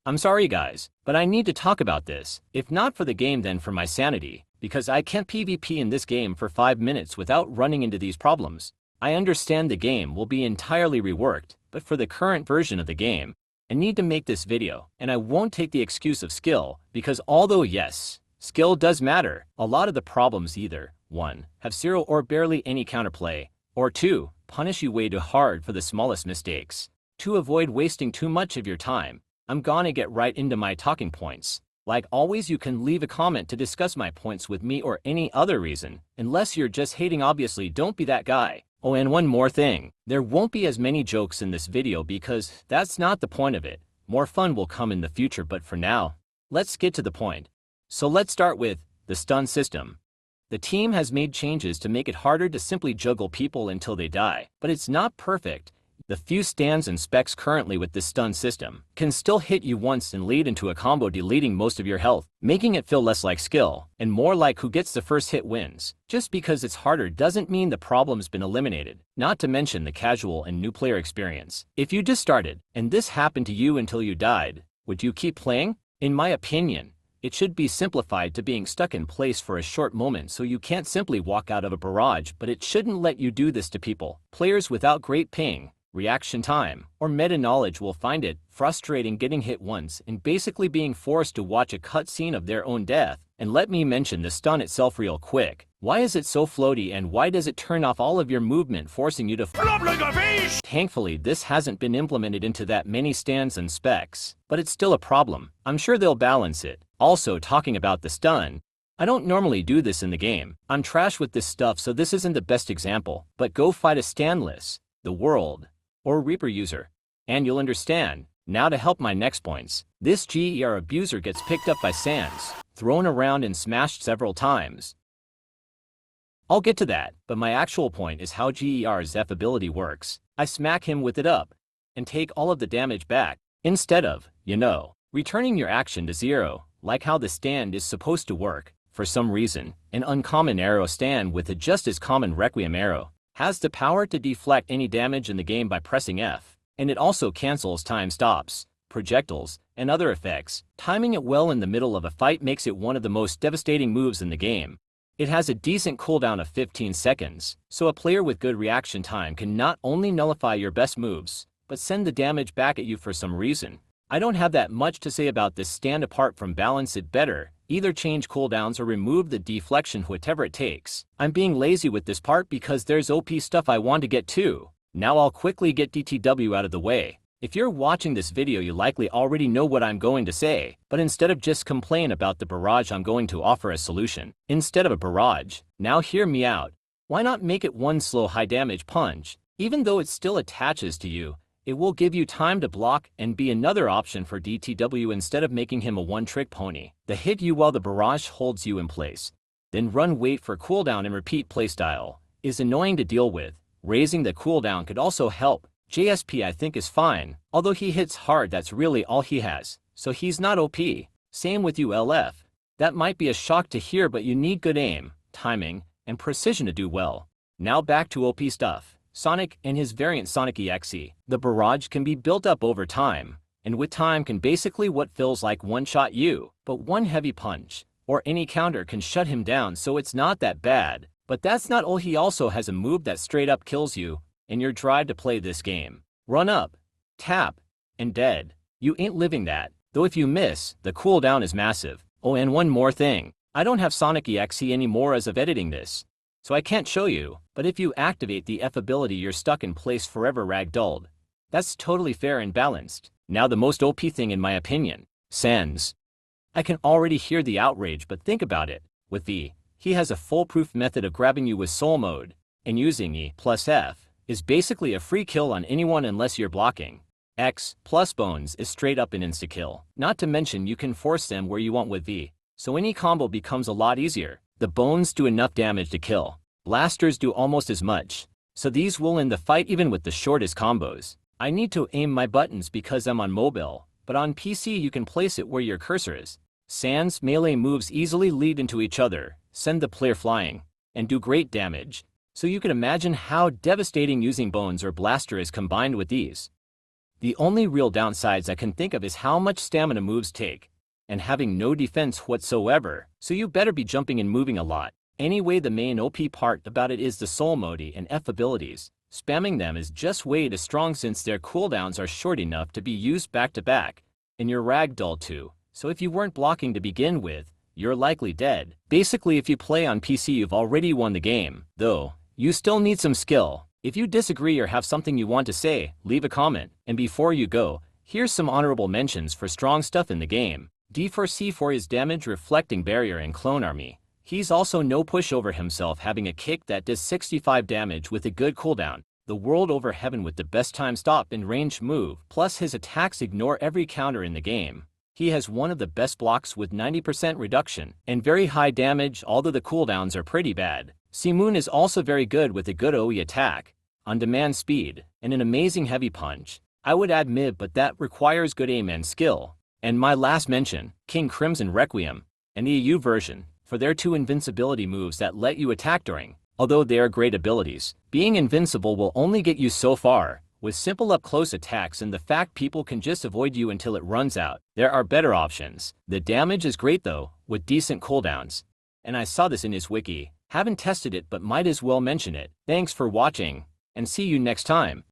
I'm sorry guys, but I need to talk about this. If not for the game then for my sanity, because I can't PvP in this game for 5 minutes without running into these problems. I understand the game will be entirely reworked, but for the current version of the game, I need to make this video, and I won't take the excuse of skill, because although yes, skill does matter, a lot of the problems either 1. Have zero or barely any counterplay, or 2. Punish you way too hard for the smallest mistakes. To avoid wasting too much of your time, I'm gonna get right into my talking points. Like always, you can leave a comment to discuss my points with me or any other reason, unless you're just hating. Obviously don't be that guy. Oh, and one more thing, there won't be as many jokes in this video because that's not the point of it. More fun will come in the future, but for now, let's get to the point. So let's start with the stun system. The team has made changes to make it harder to simply juggle people until they die, but it's not perfect. The few stands and specs currently with this stun system can still hit you once and lead into a combo, deleting most of your health, making it feel less like skill and more like who gets the first hit wins. Just because it's harder doesn't mean the problem's been eliminated, not to mention the casual and new player experience. If you just started and this happened to you until you died, would you keep playing? In my opinion, it should be simplified to being stuck in place for a short moment so you can't simply walk out of a barrage, but it shouldn't let you do this to people. Players without great ping, reaction time, or meta knowledge will find it frustrating getting hit once and basically being forced to watch a cutscene of their own death. And let me mention the stun itself real quick. Why is it so floaty and why does it turn off all of your movement, forcing you to flop like a fish? Thankfully, this hasn't been implemented into that many stands and specs, but it's still a problem. I'm sure they'll balance it. Also, talking about the stun, I don't normally do this in the game. I'm trash with this stuff, so this isn't the best example, but go fight a standless, the world, or Reaper user, and you'll understand. Now to help my next points, this GER abuser gets picked up by Sans, thrown around and smashed several times. I'll get to that, but my actual point is how GER's F ability works. I smack him with it up, and take all of the damage back, instead of, returning your action to 0, like how the stand is supposed to work. For some reason, an uncommon arrow stand with a just as common Requiem arrow has the power to deflect any damage in the game by pressing F, and it also cancels time stops, projectiles, and other effects. Timing it well in the middle of a fight makes it one of the most devastating moves in the game. It has a decent cooldown of 15 seconds, so a player with good reaction time can not only nullify your best moves, but send the damage back at you for some reason. I don't have that much to say about this stand apart from balance it better. Either change cooldowns or remove the deflection, whatever it takes. I'm being lazy with this part because there's OP stuff I want to get to. Now I'll quickly get DTW out of the way. If you're watching this video, you likely already know what I'm going to say, but instead of just complain about the barrage, I'm going to offer a solution. Instead of a barrage, now hear me out. Why not make it one slow high damage punch? Even though it still attaches to you, it will give you time to block and be another option for DTW instead of making him a one-trick pony. The hit you while the barrage holds you in place, then run, wait for cooldown and repeat playstyle is annoying to deal with. Raising the cooldown could also help. JSP I think is fine, although he hits hard, that's really all he has, so he's not OP. Same with you LF. That might be a shock to hear, but you need good aim, timing, and precision to do well. Now back to OP stuff. Sonic and his variant Sonic EXE. The barrage can be built up over time, and with time can basically what feels like one-shot you, but one heavy punch, or any counter can shut him down, so it's not that bad. But that's not all, he also has a move that straight up kills you in your drive to play this game. Run up, tap, and dead. You ain't living that, though if you miss, the cooldown is massive. Oh, and one more thing. I don't have Sonic EXE anymore as of editing this, so I can't show you, but if you activate the F ability, you're stuck in place forever ragdolled. That's totally fair and balanced. Now the most OP thing in my opinion, Sans. I can already hear the outrage, but think about it. With V, he has a foolproof method of grabbing you with soul mode, and using E plus F is basically a free kill on anyone unless you're blocking. X plus bones is straight up an insta-kill. Not to mention you can force them where you want with V, so any combo becomes a lot easier. The bones do enough damage to kill. Blasters do almost as much, so these will end the fight even with the shortest combos. I need to aim my buttons because I'm on mobile, but on PC you can place it where your cursor is. Sans melee moves easily lead into each other, send the player flying, and do great damage, so you can imagine how devastating using bones or blaster is combined with these. The only real downsides I can think of is how much stamina moves take, and having no defense whatsoever, so you better be jumping and moving a lot. Anyway, the main OP part about it is the soul mode and F abilities. Spamming them is just way too strong since their cooldowns are short enough to be used back to back, and you're ragdoll too, so if you weren't blocking to begin with, you're likely dead. Basically, if you play on PC, you've already won the game, though you still need some skill. If you disagree or have something you want to say, leave a comment. And before you go, here's some honorable mentions for strong stuff in the game. D4C4 is damage reflecting barrier and clone army. He's also no pushover himself, having a kick that does 65 damage with a good cooldown. The world over heaven with the best time stop and ranged move, plus his attacks ignore every counter in the game. He has one of the best blocks with 90% reduction and very high damage, although the cooldowns are pretty bad. Simoon is also very good with a good OE attack, on-demand speed, and an amazing heavy punch. I would add mid, but that requires good aim and skill. And my last mention, King Crimson Requiem, and the EU version, for their two invincibility moves that let you attack during. Although they are great abilities, being invincible will only get you so far. With simple up-close attacks and the fact people can just avoid you until it runs out, there are better options. The damage is great though, with decent cooldowns. And I saw this in his wiki. Haven't tested it but might as well mention it. Thanks for watching, and see you next time.